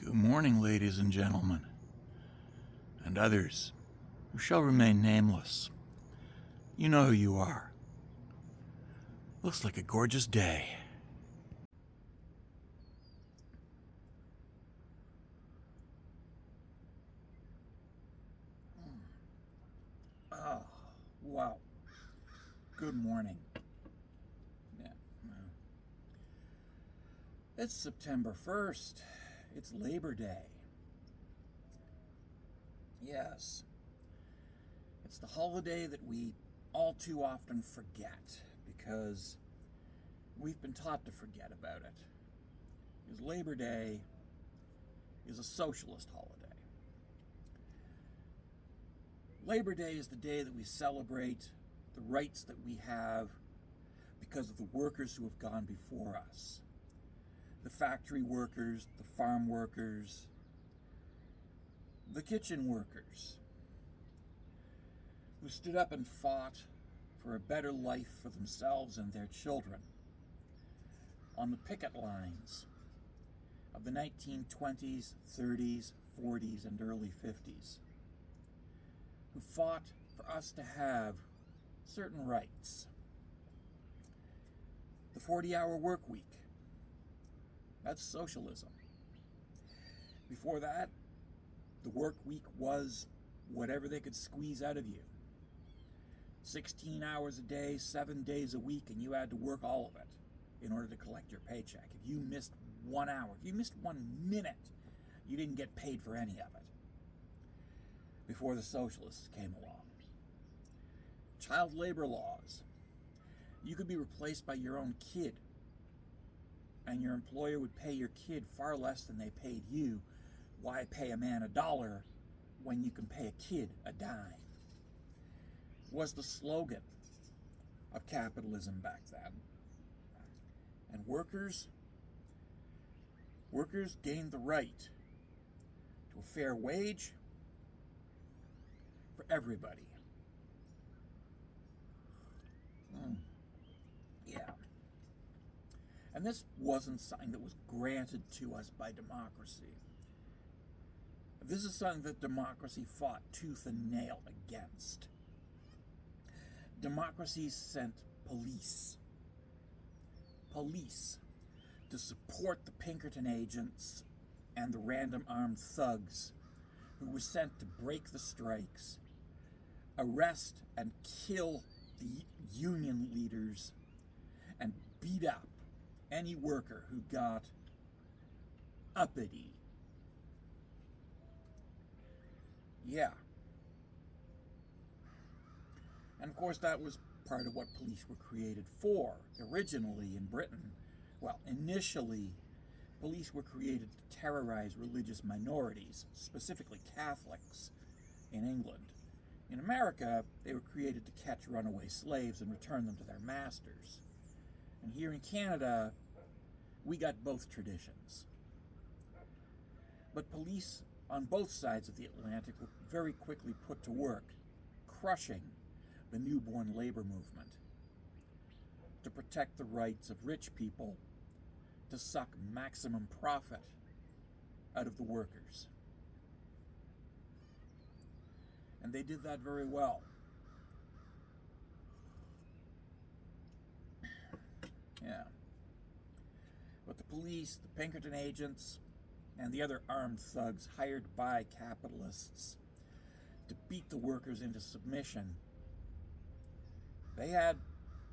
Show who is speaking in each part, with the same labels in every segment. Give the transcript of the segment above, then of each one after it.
Speaker 1: Good morning, ladies and gentlemen, and others who shall remain nameless. You know who you are. Looks like a gorgeous day. Oh, wow. Good morning. Yeah. It's September 1st. It's Labor Day. Yes. It's the holiday that we all too often forget because we've been taught to forget about it. Because Labor Day is a socialist holiday. Labor Day is the day that we celebrate the rights that we have because of the workers who have gone before us. The factory workers, the farm workers, the kitchen workers, who stood up and fought for a better life for themselves and their children on the picket lines of the 1920s, 30s, 40s, and early 50s, who fought for us to have certain rights. The 40-hour work week, that's socialism. Before that, the work week was whatever they could squeeze out of you. 16 hours a day, 7 days a week, and you had to work all of it in order to collect your paycheck. If you missed 1 hour, if you missed 1 minute, you didn't get paid for any of it. Before the socialists came along. Child labor laws. You could be replaced by your own kid, and your employer would pay your kid far less than they paid you. Why pay a man $1 when you can pay a kid a dime? Was the slogan of capitalism back then. And workers gained the right to a fair wage for everybody. Yeah. And this wasn't something that was granted to us by democracy. This is something that democracy fought tooth and nail against. Democracy sent police to support the Pinkerton agents and the random armed thugs who were sent to break the strikes, arrest and kill the union leaders, and beat up any worker who got uppity. Yeah. And of course that was part of what police were created for. Originally in Britain, initially, police were created to terrorize religious minorities, specifically Catholics in England. In America, they were created to catch runaway slaves and return them to their masters. And here in Canada, we got both traditions. But police on both sides of the Atlantic were very quickly put to work, crushing the newborn labor movement to protect the rights of rich people to suck maximum profit out of the workers. And they did that very well. Yeah. But the police, the Pinkerton agents, and the other armed thugs hired by capitalists to beat the workers into submission, they had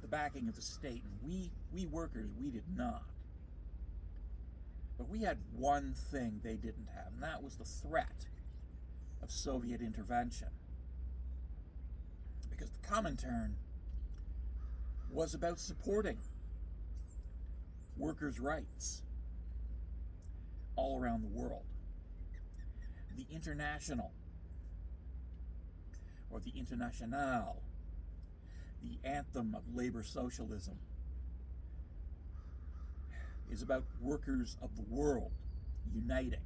Speaker 1: the backing of the state, and we workers, we did not. But we had one thing they didn't have, and that was the threat of Soviet intervention. Because the Comintern was about supporting workers' rights all around the world. The International, or the Internationale, the anthem of labor socialism, is about workers of the world uniting.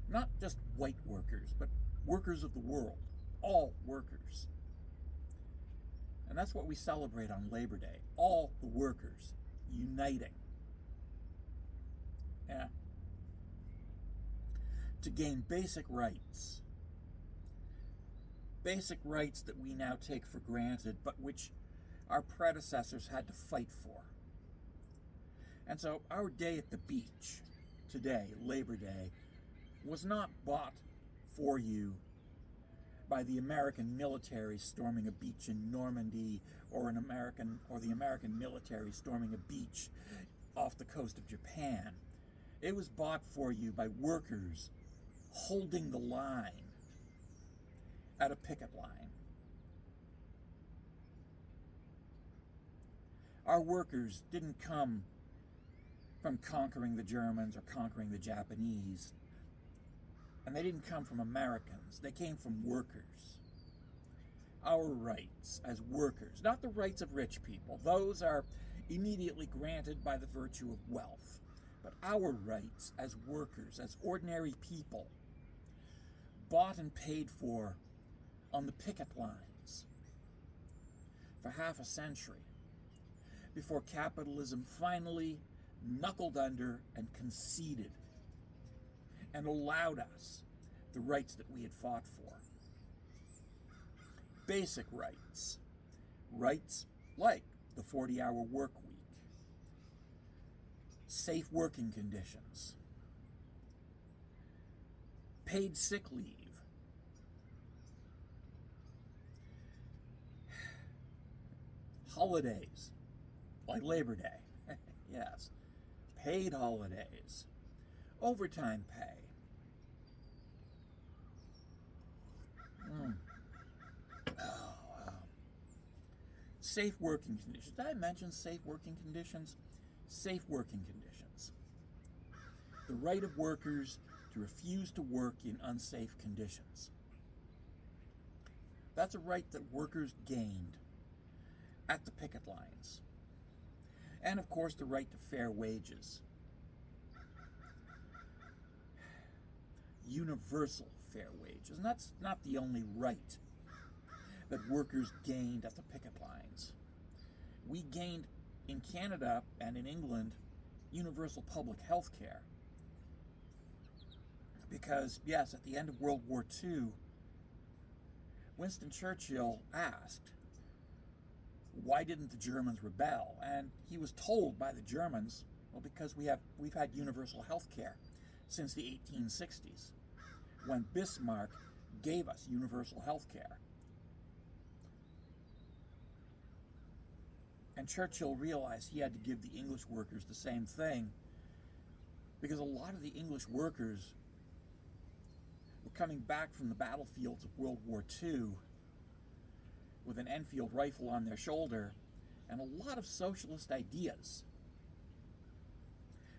Speaker 1: Not just white workers, but workers of the world, all workers. And that's what we celebrate on Labor Day, all the workers uniting. Yeah. to gain basic rights. Basic rights that we now take for granted, but which our predecessors had to fight for. And so our day at the beach today, Labor Day, was not bought for you by the American military storming a beach in Normandy, or the American military storming a beach off the coast of Japan. It was bought for you by workers holding the line at a picket line. Our workers didn't come from conquering the Germans or conquering the Japanese. And they didn't come from Americans. They came from workers. Our rights as workers, not the rights of rich people. Those are immediately granted by the virtue of wealth. But our rights as workers, as ordinary people, bought and paid for on the picket lines for half a century before capitalism finally knuckled under and conceded and allowed us the rights that we had fought for. Basic rights. Rights like the 40-hour work week, safe working conditions, paid sick leave, holidays like Labor Day, yes, paid holidays, overtime pay. Oh, wow. Safe working conditions. Did I mention safe working conditions? Safe working conditions. The right of workers to refuse to work in unsafe conditions. That's a right that workers gained at the picket lines. And of course, the right to fair wages. Universal fair wages. And that's not the only right that workers gained at the picket lines. We gained in Canada and in England universal public health care. Because, yes, at the end of World War II, Winston Churchill asked, why didn't the Germans rebel? And he was told by the Germans, well, because we've had universal health care since the 1860s, when Bismarck gave us universal health care. And Churchill realized he had to give the English workers the same thing, because a lot of the English workers were coming back from the battlefields of World War II with an Enfield rifle on their shoulder and a lot of socialist ideas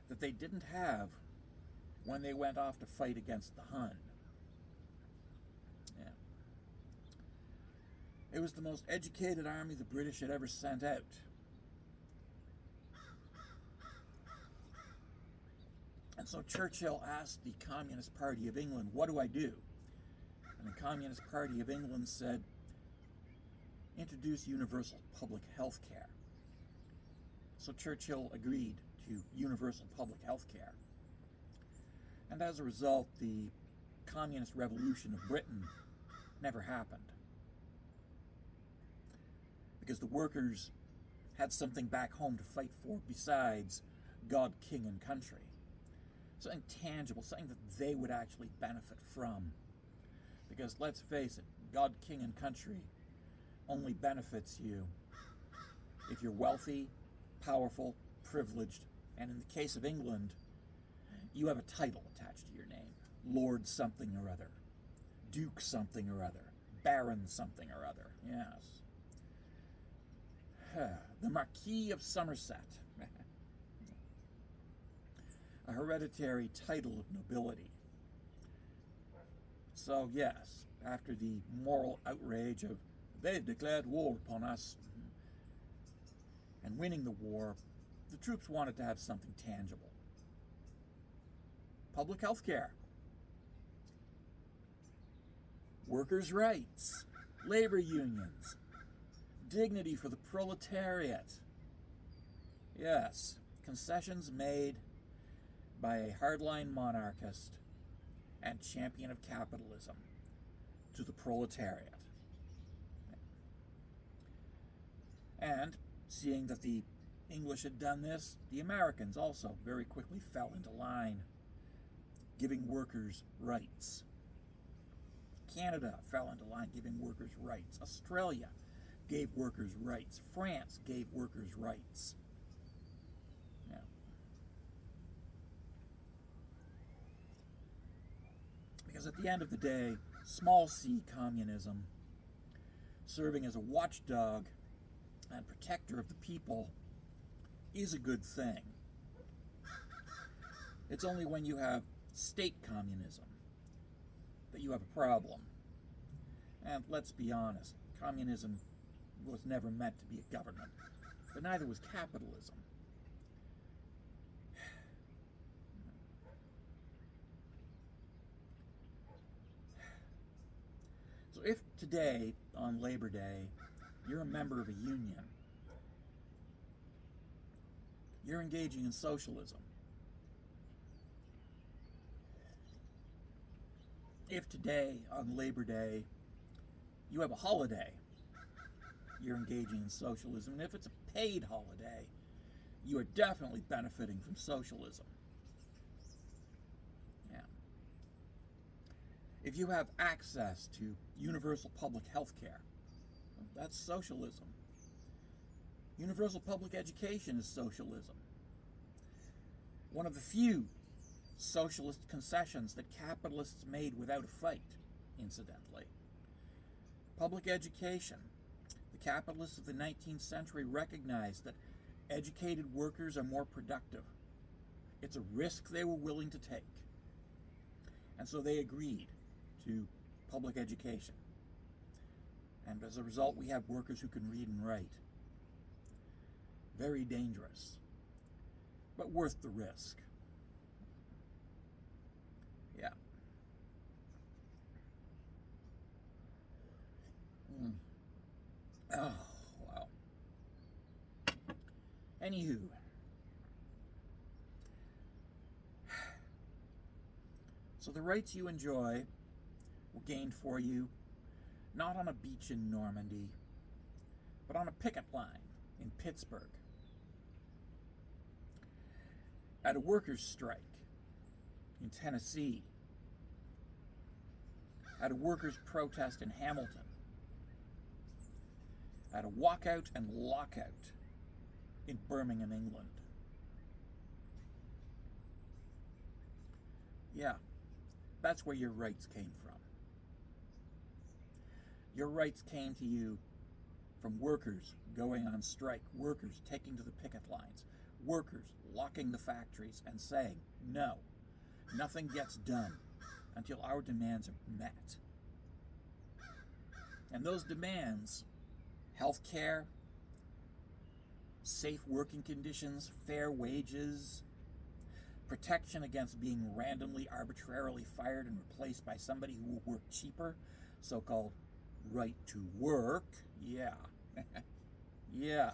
Speaker 1: that they didn't have when they went off to fight against the Hun. Yeah. It was the most educated army the British had ever sent out. And so Churchill asked the Communist Party of England, what do I do? And the Communist Party of England said, introduce universal public health care. So Churchill agreed to universal public health care. And as a result, the Communist Revolution of Britain never happened. Because the workers had something back home to fight for besides God, King, and country. Something tangible, something that they would actually benefit from. Because let's face it, God, King, and country only benefits you if you're wealthy, powerful, privileged, and in the case of England, you have a title attached to your name. Lord something or other. Duke something or other. Baron something or other. Yes. The Marquis of Somerset. A hereditary title of nobility. So yes, after the moral outrage of they've declared war upon us and winning the war, the troops wanted to have something tangible. Public health care. Workers' rights. Labor unions. Dignity for the proletariat. Yes, concessions made by a hardline monarchist and champion of capitalism to the proletariat. And seeing that the English had done this, the Americans also very quickly fell into line, giving workers rights. Canada fell into line, giving workers rights. Australia gave workers rights. France gave workers rights. Yeah. Because at the end of the day, small c communism, serving as a watchdog and protector of the people, is a good thing. It's only when you have state communism that you have a problem. And let's be honest, communism was never meant to be a government, but neither was capitalism. So if today, on Labor Day, you're a member of a union, you're engaging in socialism. If today, on Labor Day, you have a holiday, you're engaging in socialism. And if it's a paid holiday, you are definitely benefiting from socialism. Yeah. If you have access to universal public health care, that's socialism. Universal public education is socialism. One of the few socialist concessions that capitalists made without a fight, incidentally. Public education. The capitalists of the 19th century recognized that educated workers are more productive. It's a risk they were willing to take. And so they agreed to public education. And as a result, we have workers who can read and write. Very dangerous, but worth the risk. Yeah. Oh, wow. Anywho. So the rights you enjoy were gained for you not on a beach in Normandy, but on a picket line in Pittsburgh, at a workers' strike in Tennessee, at a workers' protest in Hamilton, at a walkout and lockout in Birmingham, England. Yeah, that's where your rights came from. Your rights came to you from workers going on strike, workers taking to the picket lines, workers locking the factories and saying, no, nothing gets done until our demands are met. And those demands, health care, safe working conditions, fair wages, protection against being randomly, arbitrarily fired and replaced by somebody who will work cheaper, so-called right to work, yeah. Yeah.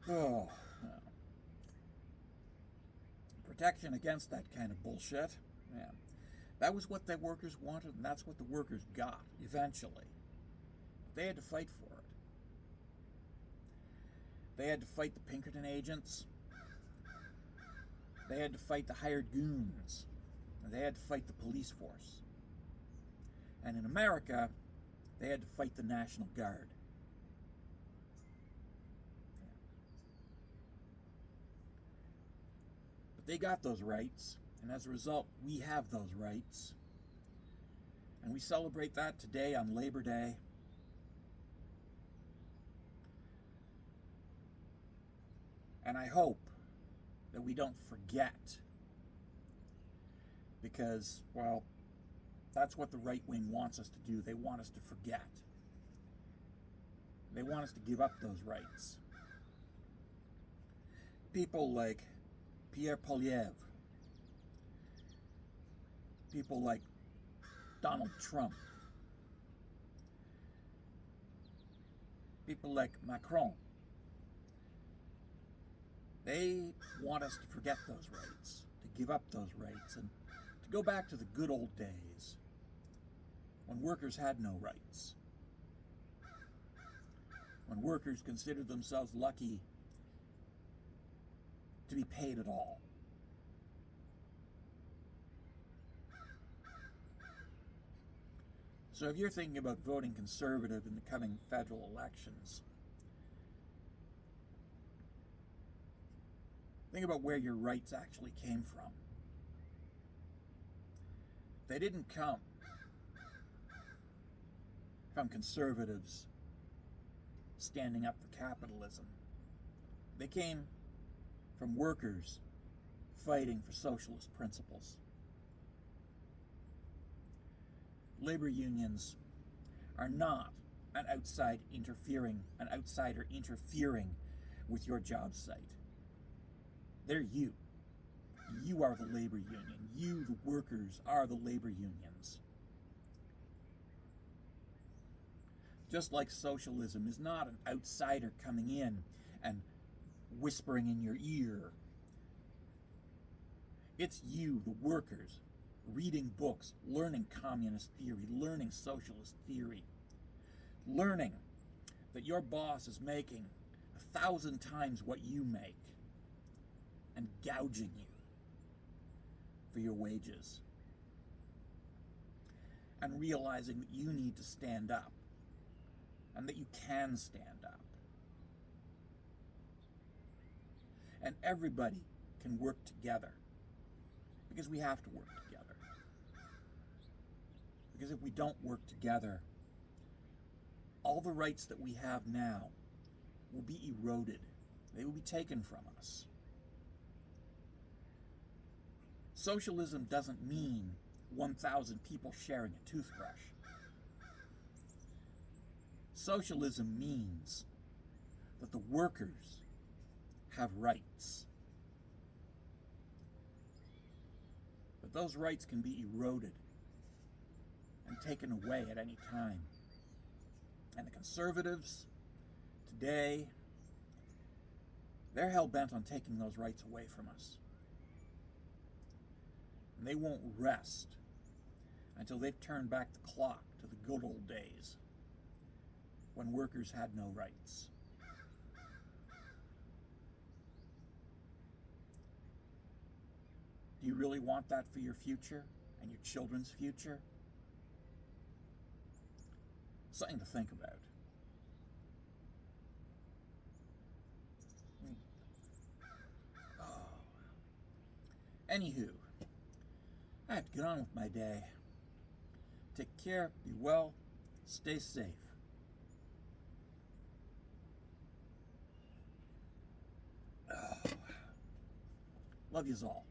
Speaker 1: Oh. Protection against that kind of bullshit. Yeah. That was what the workers wanted, and that's what the workers got, eventually. They had to fight for it. They had to fight the Pinkerton agents. They had to fight the hired goons. And they had to fight the police force. And in America, they had to fight the National Guard. But they got those rights, and as a result, we have those rights. And we celebrate that today on Labor Day. And I hope that we don't forget, because, well, that's what the right wing wants us to do. They want us to forget. They want us to give up those rights. People like Pierre Poilievre, people like Donald Trump, people like Macron, they want us to forget those rights, to give up those rights, and Go back to the good old days when workers had no rights, when workers considered themselves lucky to be paid at all. So if you're thinking about voting Conservative in the coming federal elections, think about where your rights actually came from. They didn't come from conservatives standing up for capitalism. They came from workers fighting for socialist principles. Labor unions are not an outsider interfering with your job site. They're you. You are the labor union. You, the workers, are the labor unions. Just like socialism is not an outsider coming in and whispering in your ear. It's you, the workers, reading books, learning communist theory, learning socialist theory, learning that your boss is making 1,000 times what you make and gouging you for your wages, and realizing that you need to stand up and that you can stand up. And everybody can work together, because we have to work together. Because if we don't work together, all the rights that we have now will be eroded. They will be taken from us. Socialism doesn't mean 1,000 people sharing a toothbrush. Socialism means that the workers have rights. But those rights can be eroded and taken away at any time. And the conservatives today, they're hell-bent on taking those rights away from us. And they won't rest until they've turned back the clock to the good old days when workers had no rights. Do you really want that for your future and your children's future? Something to think about. Oh. Anywho, I have to get on with my day. Take care, be well, stay safe. Oh. Love yous all.